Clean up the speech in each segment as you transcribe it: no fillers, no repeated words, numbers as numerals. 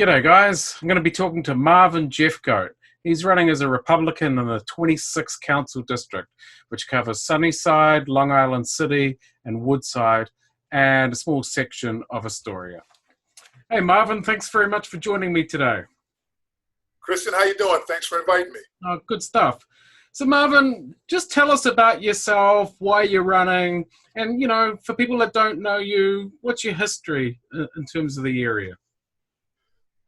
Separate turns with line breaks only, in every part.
G'day guys, I'm going to be talking to Marvin Jeffcoat. He's running as a Republican in the 26th Council District, which covers Sunnyside, Long Island City and Woodside, and a small section of Astoria. Hey Marvin, thanks very much for joining me today.
Kristen, how you doing? Thanks for inviting me.
Oh, good stuff. So Marvin, just tell us about yourself, why you're running, and for people that don't know you, what's your history in terms of the area?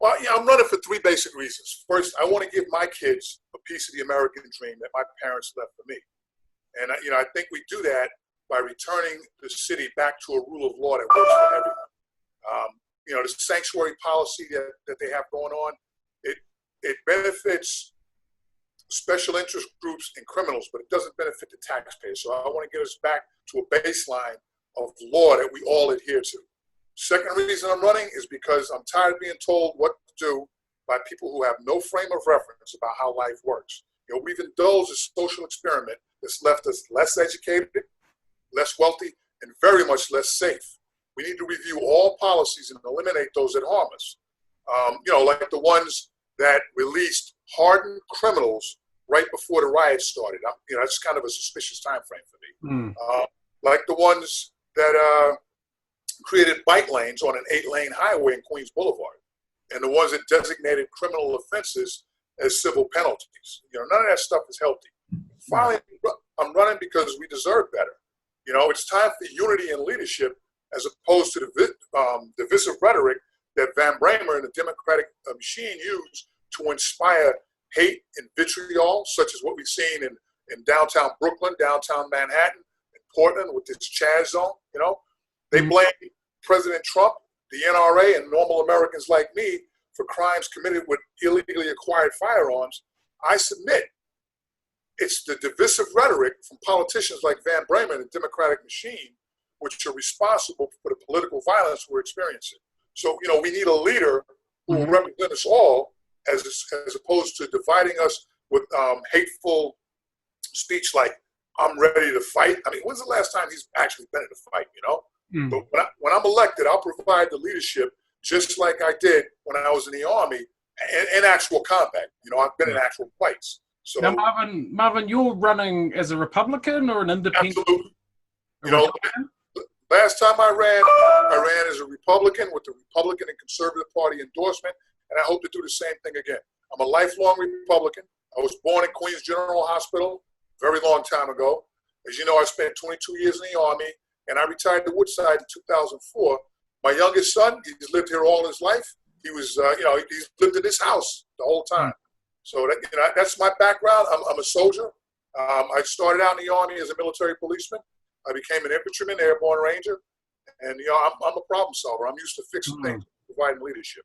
Well, yeah, I'm running for three basic reasons. First, I want to give my kids a piece of the American dream that my parents left for me. And, I think we do that by returning the city back to a rule of law that works for everyone. The sanctuary policy that they have going on, it benefits special interest groups and criminals, but it doesn't benefit the taxpayers. So I want to get us back to a baseline of law that we all adhere to. Second reason I'm running is because I'm tired of being told what to do by people who have no frame of reference about how life works. We've indulged a social experiment that's left us less educated, less wealthy, and very much less safe. We need to review all policies and eliminate those that harm us. Like the ones that released hardened criminals right before the riots started. That's kind of a suspicious time frame for me. Like the ones that created bike lanes on an 8-lane highway in Queens Boulevard, and the ones that designated criminal offenses as civil penalties. None of that stuff is healthy. Finally, I'm running because we deserve better. It's time for unity and leadership as opposed to the divisive rhetoric that Van Bramer and the Democratic machine use to inspire hate and vitriol, such as what we've seen in downtown Brooklyn, downtown Manhattan, and Portland with this Chaz zone. They blame President Trump, the NRA, and normal Americans like me for crimes committed with illegally acquired firearms. I submit it's the divisive rhetoric from politicians like Van Bramer and the Democratic machine which are responsible for the political violence we're experiencing. So, we need a leader who will represent us all as opposed to dividing us with hateful speech like, I'm ready to fight. I mean, when's the last time he's actually been in a fight, But when I'm elected, I'll provide the leadership just like I did when I was in the Army in actual combat. I've been in actual fights. So
now, Marvin, you're running as a Republican or an independent?
Absolutely. Last time I ran as a Republican with the Republican and Conservative Party endorsement, and I hope to do the same thing again. I'm a lifelong Republican. I was born at Queens General Hospital a very long time ago. As you know, I spent 22 years in the Army, and I retired to Woodside in 2004. My youngest son, he's lived here all his life. He was, he's lived in this house the whole time. So that's my background. I'm a soldier. I started out in the Army as a military policeman. I became an infantryman, airborne ranger, and I'm a problem solver. I'm used to fixing things, providing leadership.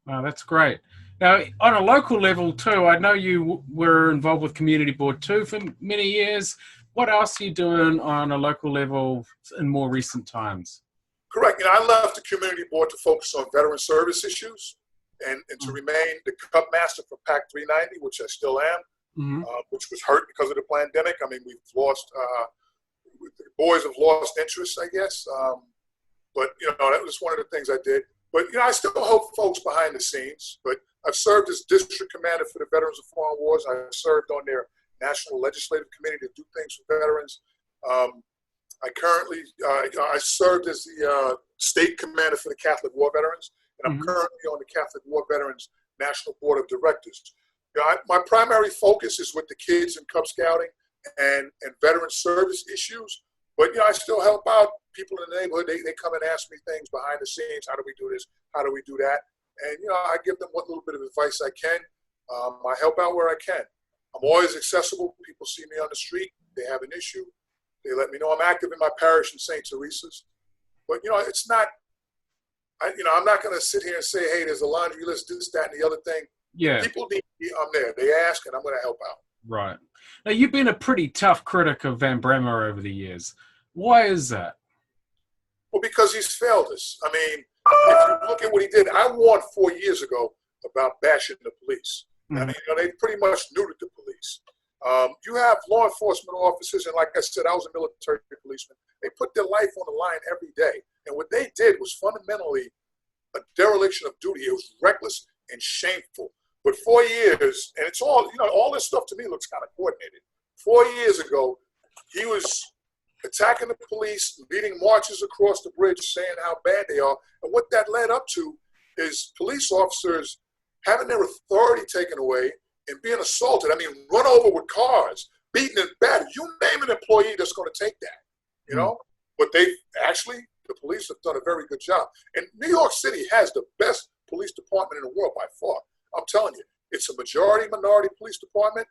Wow, that's great. Now, on a local level too, I know you were involved with Community Board 2 for many years. What else are you doing on a local level in more recent times?
Correct. I left the Community Board to focus on veteran service issues and to remain the Cup Master for PAC 390, which I still am, which was hurt because of the pandemic. I mean, we've lost, the boys have lost interest, I guess. But, that was one of the things I did. But, I still help folks behind the scenes. But I've served as district commander for the Veterans of Foreign Wars. I served on their National Legislative Committee to do things for veterans. I served as the state commander for the Catholic War Veterans, and I'm currently on the Catholic War Veterans National Board of Directors. My primary focus is with the kids in Cub Scouting and veteran service issues, but I still help out people in the neighborhood. They come and ask me things behind the scenes. How do we do this? How do we do that? And I give them what little bit of advice I can. I help out where I can. I'm always accessible. People see me on the street. They have an issue. They let me know. I'm active in my parish in St. Teresa's. But, it's not, I'm not going to sit here and say, hey, there's a laundry list, this, that, and the other thing.
Yeah.
People need me. I'm there. They ask, and I'm going to help out.
Right. Now, you've been a pretty tough critic of Van Bramer over the years. Why is that?
Well, because he's failed us. I mean, if you look at what he did, I warned 4 years ago about bashing the police. I mean, they pretty much neutered the police. You have law enforcement officers, and like I said, I was a military policeman. They put their life on the line every day. And what they did was fundamentally a dereliction of duty. It was reckless. and shameful. But 4 years, and it's all, all this stuff to me looks kind of coordinated. 4 years ago, he was attacking the police, leading marches across the bridge, saying how bad they are. And what that led up to is police officers having their authority taken away and being assaulted. I mean, run over with cars, beaten and battered. You name an employee that's going to take that, But they actually, the police have done a very good job. And New York City has the best police department in the world by far. I'm telling you, it's a majority-minority police department.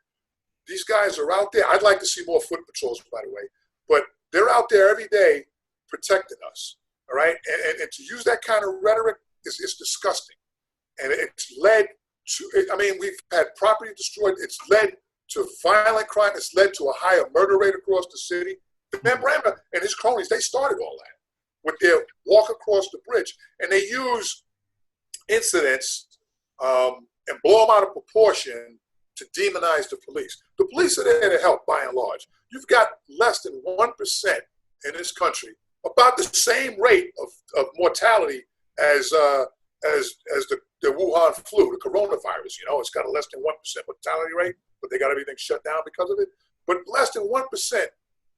These guys are out there. I'd like to see more foot patrols, by the way. But they're out there every day protecting us, all right? And to use that kind of rhetoric is disgusting. And it's led to, we've had property destroyed. It's led to violent crime. It's led to a higher murder rate across the city. Van Brander and his cronies, they started all that with their walk across the bridge. And they use incidents and blow them out of proportion to demonize the police. The police are there to help, by and large. You've got less than 1% in this country, about the same rate of mortality as the Wuhan flu, the coronavirus. It's got a less than 1% mortality rate, but they got everything shut down because of it. But less than 1%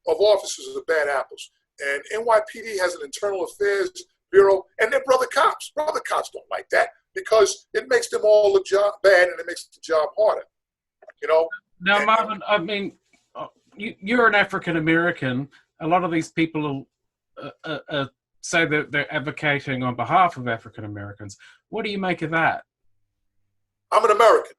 of officers are bad apples. And NYPD has an internal affairs bureau, and they're brother cops. Brother cops don't like that because it makes them all look bad and it makes the job harder.
Now, Marvin, you're an African American. A lot of these people say that they're advocating on behalf of African Americans. What do you make of that?
I'm an American,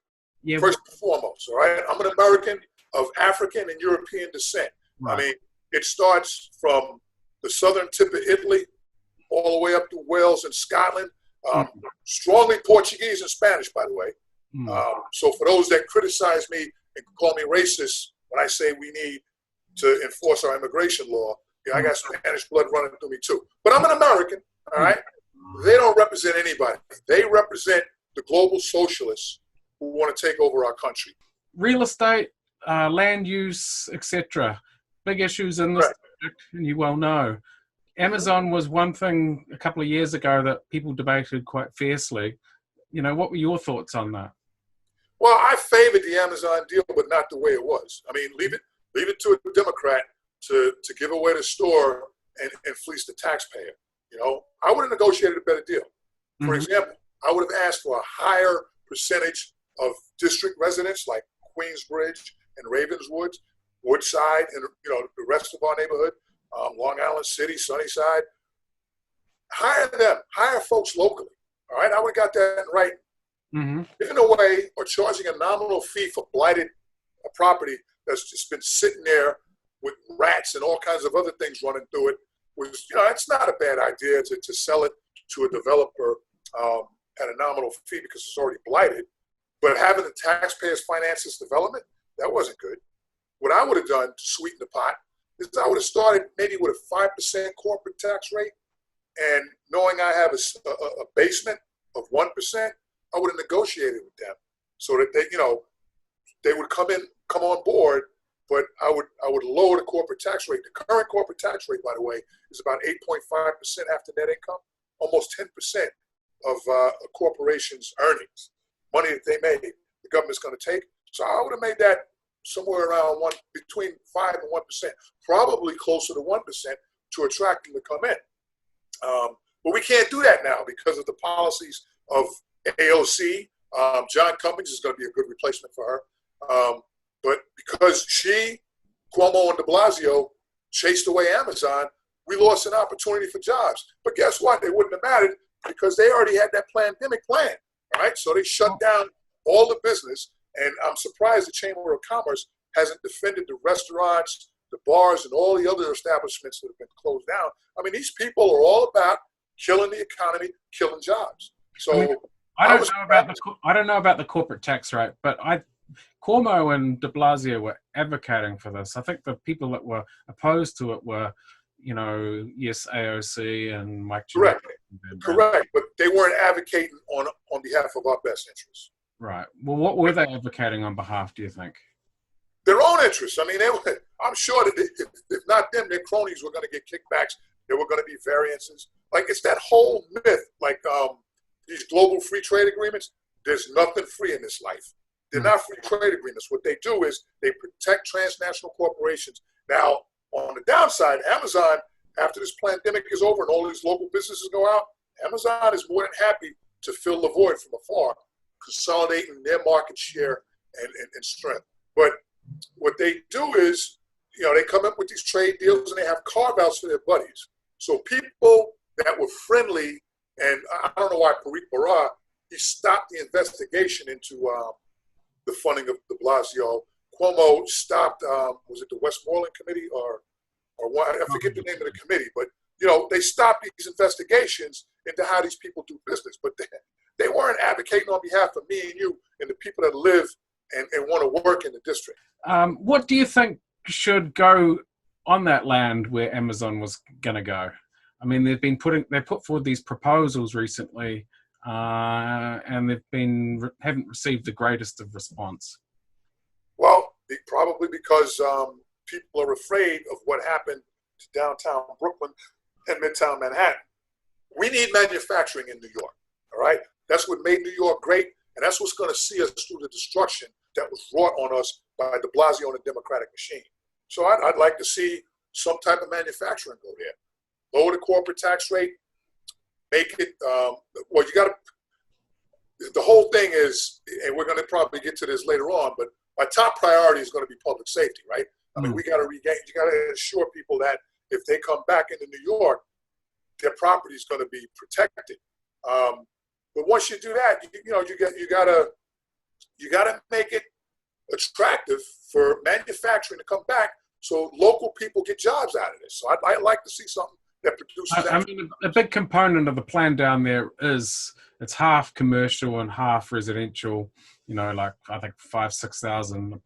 yeah,
first and foremost, all right? I'm an American of African and European descent. Right. It starts from the southern tip of Italy all the way up to Wales and Scotland. Strongly Portuguese and Spanish, by the way. So for those that criticize me and call me racist when I say we need to enforce our immigration law, I got Spanish blood running through me too. But I'm an American, all right? They don't represent anybody. They represent the global socialists who want to take over our country.
Real estate, land use, etc. Big issues in this subject, and you well know. Amazon was one thing a couple of years ago that people debated quite fiercely. What were your thoughts on that?
Well, I favored the Amazon deal, but not the way it was. Leave it to a Democrat to give away the store and fleece the taxpayer. I would have negotiated a better deal. For example, I would have asked for a higher percentage of district residents like Queensbridge and Ravenswood, Woodside, and the rest of our neighborhood, Long Island City, Sunnyside. Hire them, hire folks locally. All right, I would have got that right. Giving away or charging a nominal fee for blighted property that's just been sitting there with rats and all kinds of other things running through it was, it's not a bad idea to sell it to a developer at a nominal fee because it's already blighted. But having the taxpayers finance this development, that wasn't good. What I would have done to sweeten the pot is I would have started maybe with a 5% corporate tax rate, and knowing I have a basement of 1%, I would have negotiated with them so that they would come on board. But I would lower the corporate tax rate. The current corporate tax rate, by the way, is about 8.5% after net income, almost 10% of a corporation's earnings, money that they made, the government's going to take. So I would have made that somewhere around between 5 and 1%, probably closer to 1% to attract them to come in. But we can't do that now because of the policies of AOC. John Cummings is going to be a good replacement for her. But because Cuomo and de Blasio chased away Amazon, we lost an opportunity for jobs. But guess what? They wouldn't have mattered because they already had that pandemic plan, right? So they shut down all the business. And I'm surprised the Chamber of Commerce hasn't defended the restaurants, the bars, and all the other establishments that have been closed down. These people are all about killing the economy, killing jobs. So
I don't know about the corporate tax rate, but Cuomo and de Blasio were advocating for this. I think the people that were opposed to it were, yes, AOC and Mike.
Correct, but they weren't advocating on behalf of our best interests.
Right. Well, what were they advocating on behalf, do you think?
Their own interests. I'm sure that if not them, their cronies were going to get kickbacks. There were going to be variances. It's that whole myth, these global free trade agreements. there's nothing free in this life. They're not free trade agreements. What they do is they protect transnational corporations. Now, on the downside, Amazon, after this pandemic is over and all these local businesses go out, Amazon is more than happy to fill the void from afar, consolidating their market share and strength. But what they do is, they come up with these trade deals and they have carve-outs for their buddies. So people that were friendly, and I don't know why Parikh Bara, he stopped the investigation into the funding of de Blasio. Cuomo stopped, was it the Westmoreland Committee or what? I forget the name of the committee, but they stopped these investigations into how these people do business. But they weren't advocating on behalf of me and you and the people that live and want to work in the district.
What do you think should go on that land where Amazon was going to go? I mean, they put forward these proposals recently, and haven't received the greatest of response.
Well, probably because people are afraid of what happened to downtown Brooklyn and Midtown Manhattan. We need manufacturing in New York, all right? That's what made New York great, and that's what's going to see us through the destruction that was wrought on us by de Blasio and the Democratic machine. So I'd like to see some type of manufacturing go there. Lower the corporate tax rate, make it, the whole thing is, and we're going to probably get to this later on, but my top priority is going to be public safety, right? I mean, you got to assure people that if they come back into New York, their property is going to be protected. But once you do that, you gotta make it attractive for manufacturing to come back, so local people get jobs out of this. So I'd like to see something that produces that.
I mean, a big component of the plan down there is it's half commercial and half residential. Like I think 5,000-6,000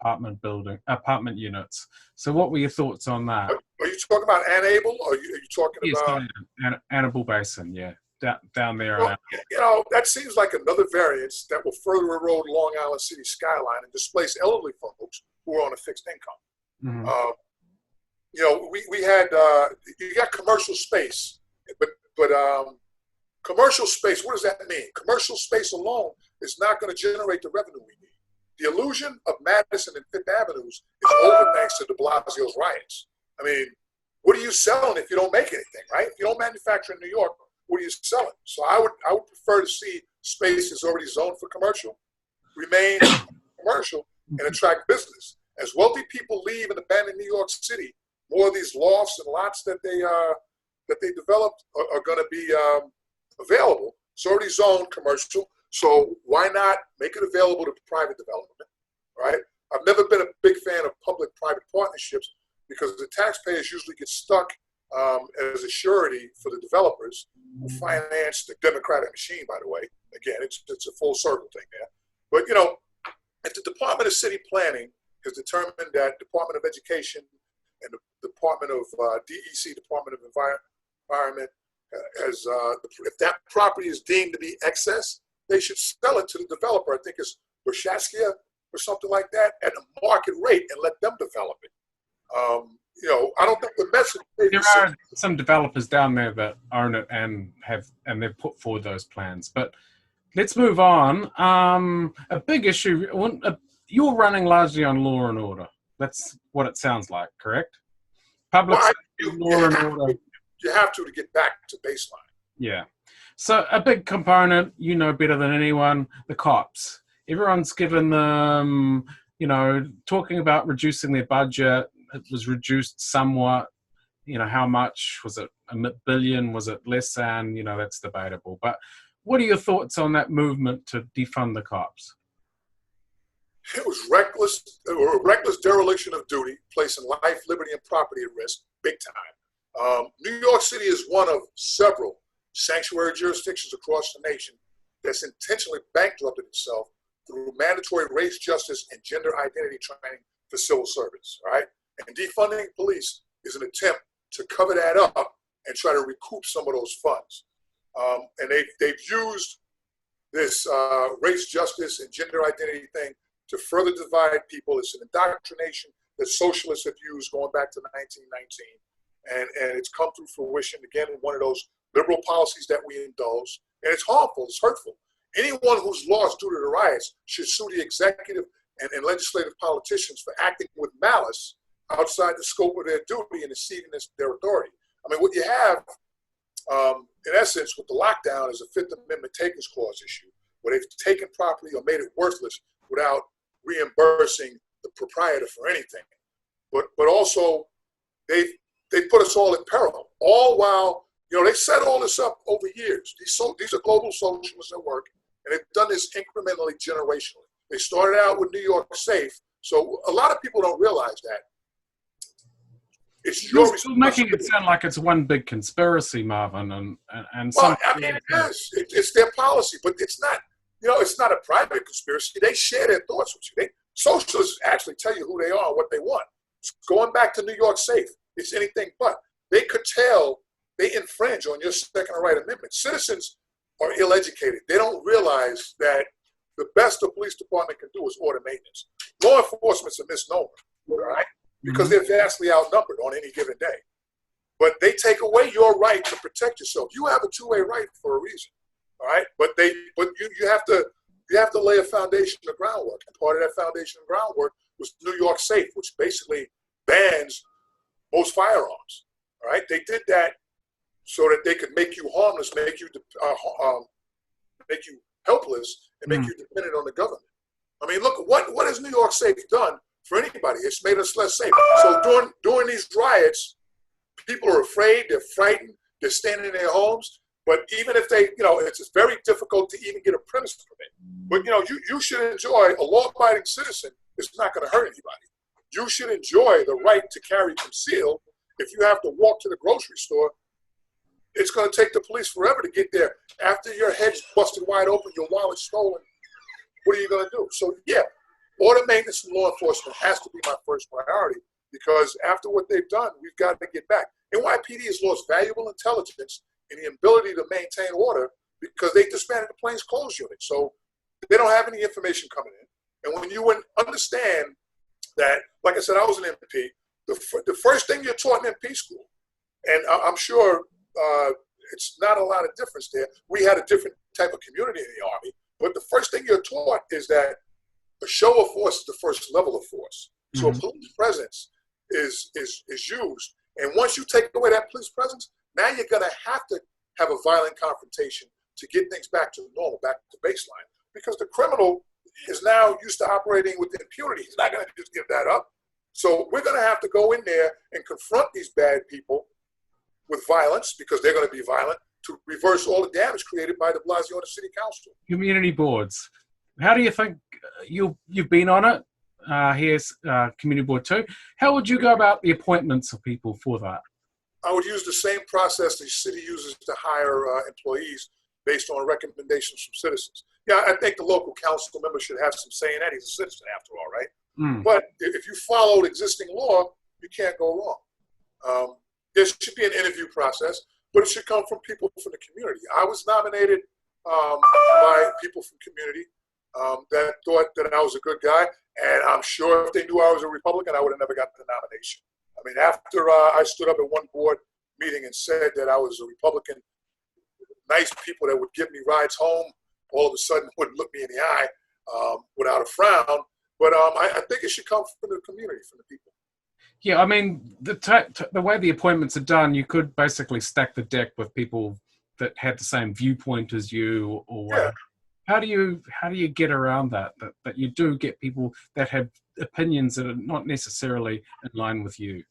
apartment units. So what were your thoughts on that?
Are you talking about Ann Arbor, or are you talking about
Annabelle Basin? Yeah, down there.
Well, that seems like another variance that will further erode Long Island City skyline and displace elderly folks who are on a fixed income. Mm-hmm. We had you got commercial space, but commercial space. What does that mean? Commercial space alone is not going to generate the revenue we need. The illusion of Madison and Fifth Avenues is over thanks to de Blasio's riots. I mean, what are you selling if you don't make anything, right? If you don't manufacture in New York, what are you selling? So I would prefer to see space that's already zoned for commercial remain commercial and attract business. As wealthy people leave and abandon New York City, more of these lofts and lots that they developed are going to be available. It's already zoned commercial, so why not make it available to private development, right? I've never been a big fan of public-private partnerships because the taxpayers usually get stuck as a surety for the developers who finance the Democratic machine, by the way. Again, it's a full circle thing there. But, if the Department of City Planning has determined that Department of Education and the Department of DEC, Department of Environment, if that property is deemed to be excess, they should sell it to the developer. I think it's Brashatskia or something like that at a market rate and let them develop it. I don't think the message.
There are some developers down there that own it and they've put forward those plans. But let's move on. A big issue. You're running largely on law and order. That's what it sounds like, correct? Public law and order.
You have to get back to baseline.
Yeah. So a big component, better than anyone, the cops. Everyone's given them, talking about reducing their budget. It was reduced somewhat. How much? Was it $1 billion? Was it less than? That's debatable. But what are your thoughts on that movement to defund the cops?
It was reckless dereliction of duty, placing life, liberty, and property at risk, big time. New York City is one of several sanctuary jurisdictions across the nation that's intentionally bankrupted itself through mandatory race, justice, and gender identity training for civil servants, right? And defunding police is an attempt to cover that up and try to recoup some of those funds. And they've used this race, justice, and gender identity thing to further divide people. It's an indoctrination that socialists have used going back to 1919. And it's come through fruition, again, in one of those liberal policies that we indulge. And it's harmful, it's hurtful. anyone who's lost due to the riots should sue the executive and legislative politicians for acting with malice outside the scope of their duty and exceeding their authority. I mean, what you have, in essence, with the lockdown is a Fifth Amendment takings clause issue, where they've taken property or made it worthless without reimbursing the proprietor for anything. But also, they put us all in peril, all while, they set all this up over years. These are global socialists at work, and they've done this incrementally, generationally. They started out with New York Safe, so a lot of people don't realize that.
You're still making it sound like it's one big conspiracy, Marvin, and
well, I mean, it is. It's their policy, but it's not. It's not a private conspiracy. They share their thoughts with you. Socialists actually tell you who they are and what they want. Going back to New York Safe, it's anything but. They curtail, they infringe on your Second Right Amendment. Citizens are ill-educated. They don't realize that the best a police department can do is order maintenance. Law enforcement's a misnomer, all right? Because they're vastly outnumbered on any given day. But they take away your right to protect yourself. You have a two-way right for a reason, all right? But you have to lay a foundation of groundwork. And part of that foundation of groundwork was New York Safe, which basically bans most firearms, all right? They did that so that they could make you harmless, make you helpless, and make you dependent on the government. I mean, look, what has New York Safe done for anybody? It's made us less safe. So during these riots, people are afraid, they're frightened, they're staying in their homes. But even if they, it's very difficult to even get a premise permit. But, you should enjoy, a law-abiding citizen is not going to hurt anybody. You should enjoy the right to carry concealed. If you have to walk to the grocery store, it's going to take the police forever to get there. After your head's busted wide open, your wallet's stolen, what are you going to do? So, yeah, order maintenance and law enforcement has to be my first priority, because after what they've done, we've got to get back. NYPD has lost valuable intelligence and the ability to maintain order because they disbanded the plainclothes unit. So they don't have any information coming in. And when you understand that, like I said, I was an MP, the first thing you're taught in MP school, and I'm sure it's not a lot of difference there. We had a different type of community in the Army, but the first thing you're taught is that a show of force is the first level of force. So police presence is used. And once you take away that police presence, now you're going to have a violent confrontation to get things back to normal, back to baseline. Because the criminal is now used to operating with impunity. He's not going to just give that up. So we're going to have to go in there and confront these bad people with violence, because they're going to be violent, to reverse all the damage created by de Blasio and the city council.
Community boards. How do you think, you've been on it, here's Community Board 2. How would you go about the appointments of people for that?
I would use the same process the city uses to hire employees based on recommendations from citizens. Yeah, I think the local council member should have some say in that. He's a citizen after all, right? But if you followed existing law, you can't go wrong. There should be an interview process, but it should come from people from the community. I was nominated by people from community that thought that I was a good guy, and I'm sure if they knew I was a Republican, I would have never gotten the nomination. I mean, after I stood up at one board meeting and said that I was a Republican, nice people that would give me rides home all of a sudden wouldn't look me in the eye without a frown. But I think it should come from the community, from the people.
Yeah, I mean, the way the appointments are done, you could basically stack the deck with people that had the same viewpoint as you, or
yeah.
How do you get around that you do get people that have opinions that are not necessarily in line with you?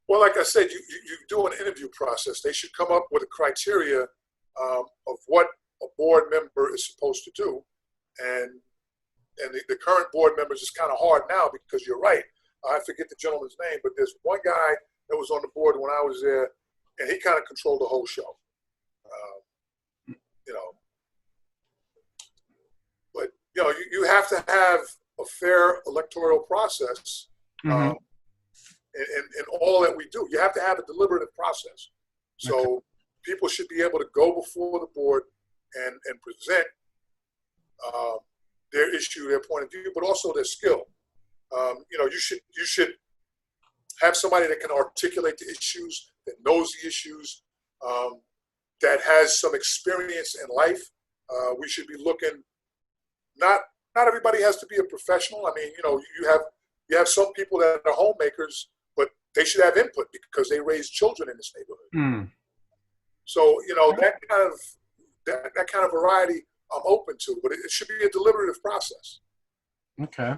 Well, like I said, you do an interview process. They should come up with a criteria of what a board member is supposed to do, and the current board members is kind of hard now, because you're right. I forget the gentleman's name, but there's one guy that was on the board when I was there, and he kind of controlled the whole show. But you have to have a fair electoral process in all that we do. You have to have a deliberative process. So people should be able to go before the board and present their issue, their point of view, but also their skill. You should have somebody that can articulate the issues, that knows the issues, that has some experience in life. We should be looking. Not everybody has to be a professional. I mean, you have some people that are homemakers, but they should have input because they raise children in this neighborhood. So that kind of variety I'm open to, but it should be a deliberative process.
Okay.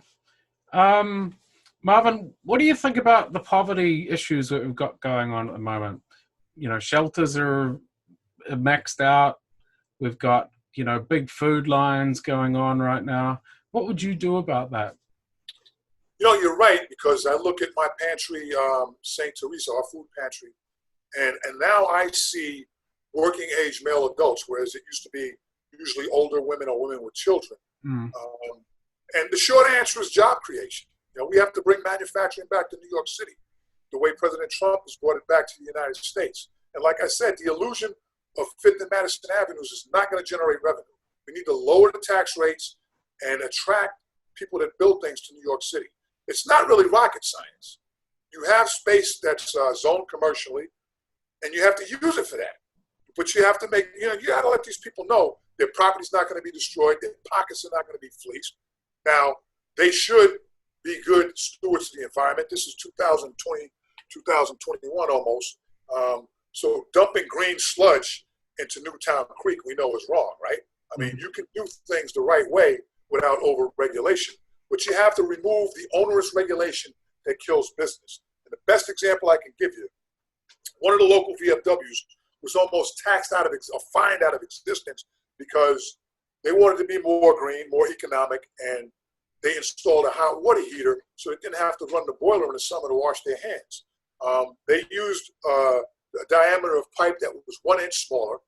Marvin, what do you think about the poverty issues that we've got going on at the moment? Shelters are maxed out. We've got, big food lines going on right now. What would you do about that?
You're right, because I look at my pantry, St. Teresa, our food pantry, and now I see working age male adults, whereas it used to be usually older women or women with children. And the short answer is job creation. We have to bring manufacturing back to New York City, the way President Trump has brought it back to the United States. And like I said, the illusion of Fifth and Madison Avenues is not going to generate revenue. We need to lower the tax rates and attract people that build things to New York City. It's not really rocket science. You have space that's zoned commercially, and you have to use it for that. But you have to make, you got to let these people know their property's not going to be destroyed, their pockets are not going to be fleeced. Now, they should be good stewards of the environment. This is 2020, 2021 almost. So dumping green sludge into Newtown Creek, we know is wrong, right? I mean, you can do things the right way without over-regulation, but you have to remove the onerous regulation that kills business. And the best example I can give you, one of the local VFWs was almost taxed out of, or fined out of existence because they wanted to be more green, more economic, and they installed a hot water heater so they didn't have to run the boiler in the summer to wash their hands. They used a diameter of pipe that was 1 inch smaller.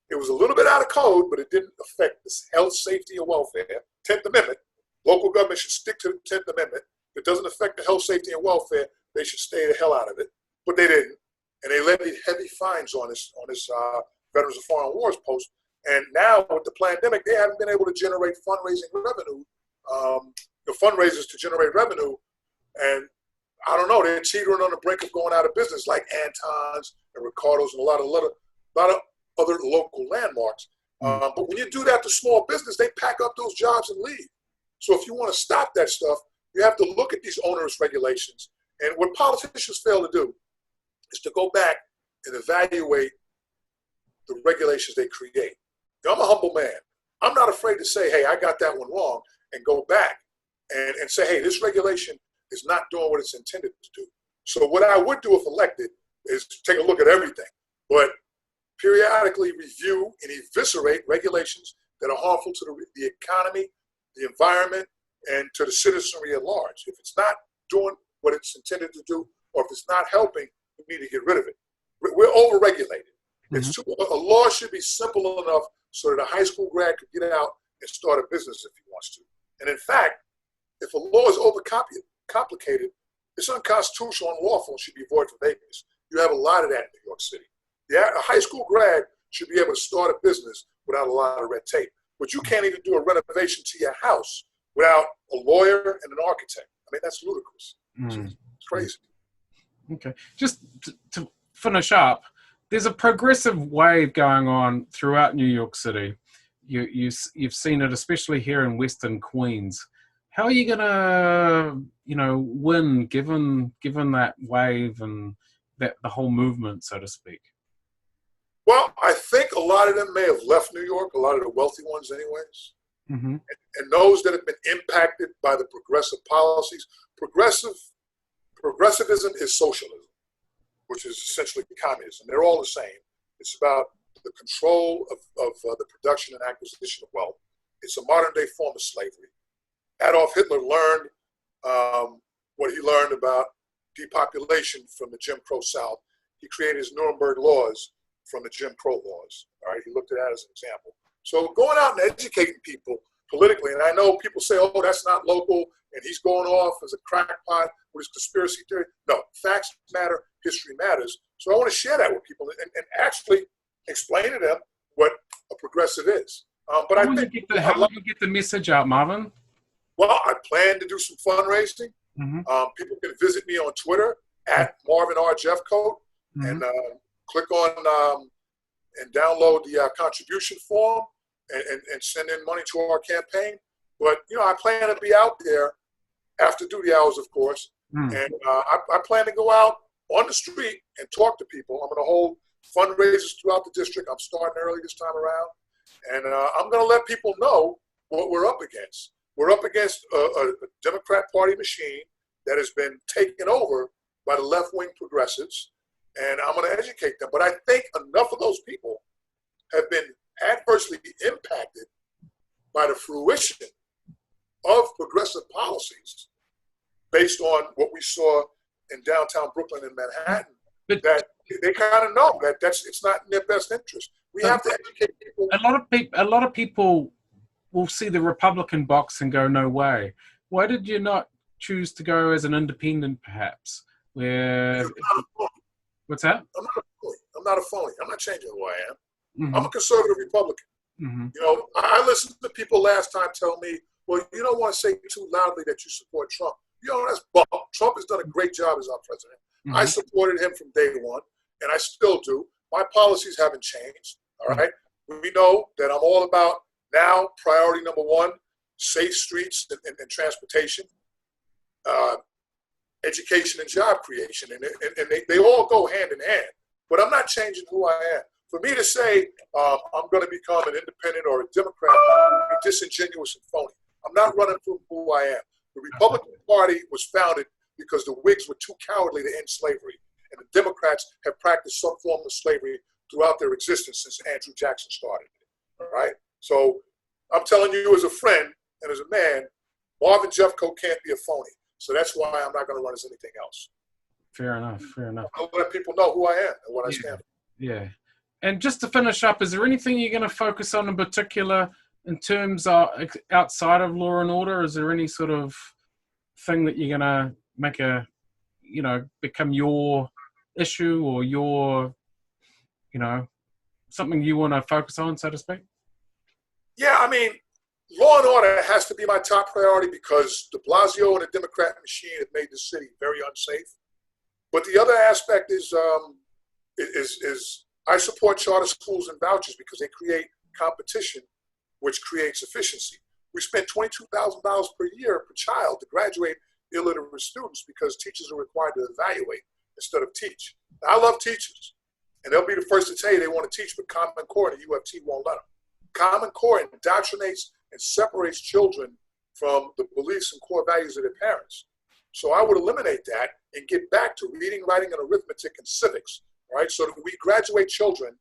It was a little bit out of code, but it didn't affect the health, safety, and welfare. 10th Amendment. Local government should stick to the 10th Amendment. If it doesn't affect the health, safety, and welfare, they should stay the hell out of it. But they didn't. And they levied heavy fines on this Veterans of Foreign Wars post. And now with the pandemic, they haven't been able to generate fundraising revenue, the fundraisers to generate revenue. And I don't know, they're teetering on the brink of going out of business, like Anton's and Ricardo's and a lot of other local landmarks. But when you do that to small business, they pack up those jobs and leave. So if you want to stop that stuff, you have to look at these onerous regulations. And what politicians fail to do is to go back and evaluate the regulations they create. I'm a humble man. I'm not afraid to say, hey, I got that one wrong, and go back and say, hey, this regulation is not doing what it's intended to do. So what I would do if elected is take a look at everything, but periodically review and eviscerate regulations that are harmful to the economy, the environment, and to the citizenry at large. If it's not doing what it's intended to do, or if it's not helping, we need to get rid of it. We're overregulated. A law should be simple enough so that a high school grad could get out and start a business if he wants to. And in fact, if a law is overcomplicated, it's unconstitutional and unlawful and should be void for vagueness. You have a lot of that in New York City. Yeah, a high school grad should be able to start a business without a lot of red tape. But you can't even do a renovation to your house without a lawyer and an architect. I mean, that's ludicrous. It's crazy.
Okay. Just to finish up, there's a progressive wave going on throughout New York City. You've seen it, especially here in Western Queens. How are you gonna, win given that wave and that the whole movement, so to speak?
Well, I think a lot of them may have left New York, a lot of the wealthy ones anyways. And those that have been impacted by the progressive policies. Progressivism is socialism, which is essentially communism. They're all the same. It's about the control of the production and acquisition of wealth. It's a modern day form of slavery. Adolf Hitler learned what he learned about depopulation from the Jim Crow South. He created his Nuremberg laws from the Jim Crow laws. All right, he looked at that as an example. So going out and educating people politically, and I know people say, oh, that's not local, and he's going off as a crackpot with his conspiracy theory. No, facts matter, history matters. So I want to share that with people and actually explain to them what a progressive is. But
how will you get the message out, Marvin?
Well, I plan to do some fundraising. People can visit me on Twitter at Marvin R. Jeffcoat and click on and download the contribution form. and send in money to our campaign. But, I plan to be out there after duty hours, of course. And I plan to go out on the street and talk to people. I'm going to hold fundraisers throughout the district. I'm starting early this time around. And I'm going to let people know what we're up against. We're up against a Democrat Party machine that has been taken over by the left-wing progressives. And I'm going to educate them. But I think enough of those people have been adversely impacted by the fruition of progressive policies based on what we saw in downtown Brooklyn and Manhattan, that they kind of know that it's not in their best interest. We have to educate people.
A lot of people will see the Republican box and go, no way. Why did you not choose to go as an independent, perhaps? What's that?
I'm not a phony. I'm not changing who I am. Mm-hmm. I'm a conservative Republican. Mm-hmm. I listened to people last time tell me, well, you don't want to say too loudly that you support Trump. That's bunk. Trump has done a great job as our president. Mm-hmm. I supported him from day one, and I still do. My policies haven't changed, all right? We know that I'm all about now priority number one, safe streets and transportation, education and job creation, and they all go hand in hand. But I'm not changing who I am. For me to say I'm going to become an independent or a Democrat would be disingenuous and phony. I'm not running from who I am. The Republican Party was founded because the Whigs were too cowardly to end slavery, and the Democrats have practiced some form of slavery throughout their existence since Andrew Jackson started. All right? So I'm telling you as a friend and as a man, Marvin Jeffcoat can't be a phony. So that's why I'm not going to run as anything else.
Fair enough.
I'll let people know who I am and what I stand for.
Yeah. And just to finish up, is there anything you're going to focus on in particular in terms of outside of law and order? Is there any sort of thing that you're going to make become your issue or your, something you want to focus on, so to speak?
Yeah, I mean, law and order has to be my top priority because de Blasio and the Democrat machine have made the city very unsafe. But the other aspect is I support charter schools and vouchers because they create competition, which creates efficiency. We spend $22,000 per year per child to graduate illiterate students because teachers are required to evaluate instead of teach. Now, I love teachers, and they'll be the first to tell you they want to teach, but Common Core and the UFT won't let them. Common Core indoctrinates and separates children from the beliefs and core values of their parents. So I would eliminate that and get back to reading, writing, and arithmetic and civics, right? So that we graduate children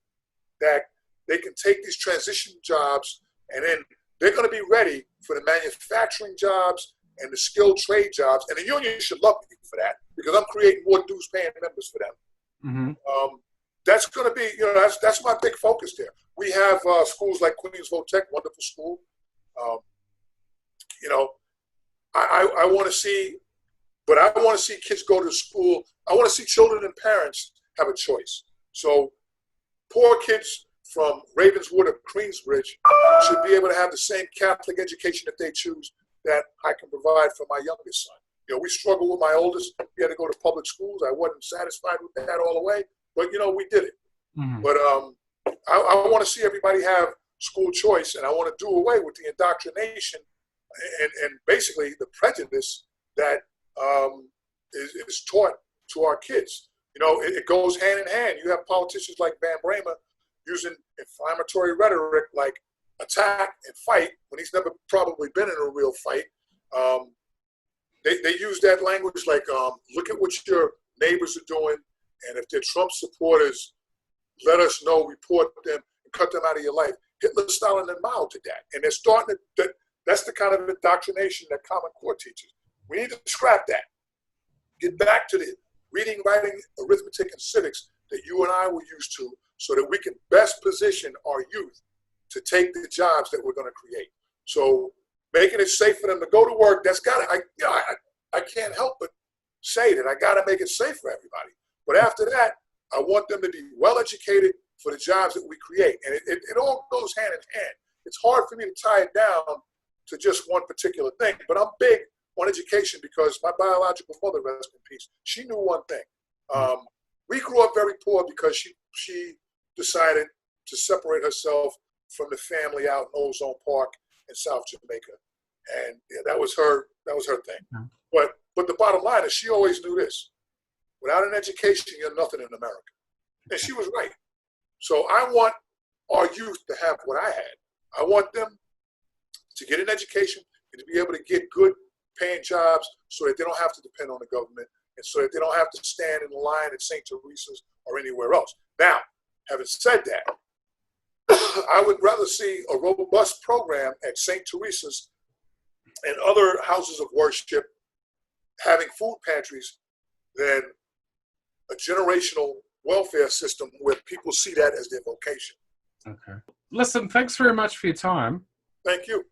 that they can take these transition jobs and then they're going to be ready for the manufacturing jobs and the skilled trade jobs. And the union should love me for that because I'm creating more dues paying members for them. Mm-hmm. That's going to be, that's my big focus there. We have schools like Queensville Tech, wonderful school. I want to see, but I want to see kids go to school. I want to see children and parents have a choice. So poor kids from Ravenswood or Queensbridge should be able to have the same Catholic education if they choose that I can provide for my youngest son. We struggled with my oldest. He had to go to public schools. I wasn't satisfied with that all the way, but, we did it. Mm-hmm. But I want to see everybody have school choice, and I want to do away with the indoctrination and basically the prejudice that is taught to our kids. It goes hand in hand. You have politicians like Van Bramer using inflammatory rhetoric like attack and fight when he's never probably been in a real fight. They use that language like, look at what your neighbors are doing, and if they're Trump supporters, let us know, report them, and cut them out of your life. Hitler, Stalin, and Mao did that. And they're starting to, that's the kind of indoctrination that Common Core teaches. We need to scrap that. Get back to the reading, writing, arithmetic, and civics that you and I were used to so that we can best position our youth to take the jobs that we're going to create. So making it safe for them to go to work, that's got to, I can't help but say that I got to make it safe for everybody. But after that, I want them to be well-educated for the jobs that we create. And it all goes hand in hand. It's hard for me to tie it down to just one particular thing, but I'm big on education because my biological mother, rest in peace, she knew one thing. We grew up very poor because she decided to separate herself from the family out in Ozone Park in South Jamaica. And yeah, that was her thing.
Yeah.
But the bottom line is she always knew this. Without an education, you're nothing in America. And she was right. So I want our youth to have what I had. I want them to get an education and to be able to get good paying jobs so that they don't have to depend on the government and so that they don't have to stand in the line at St. Teresa's or anywhere else. Now, having said that, I would rather see a robust program at St. Teresa's and other houses of worship having food pantries than a generational welfare system where people see that as their vocation.
Okay. Listen, thanks very much for your time.
Thank you.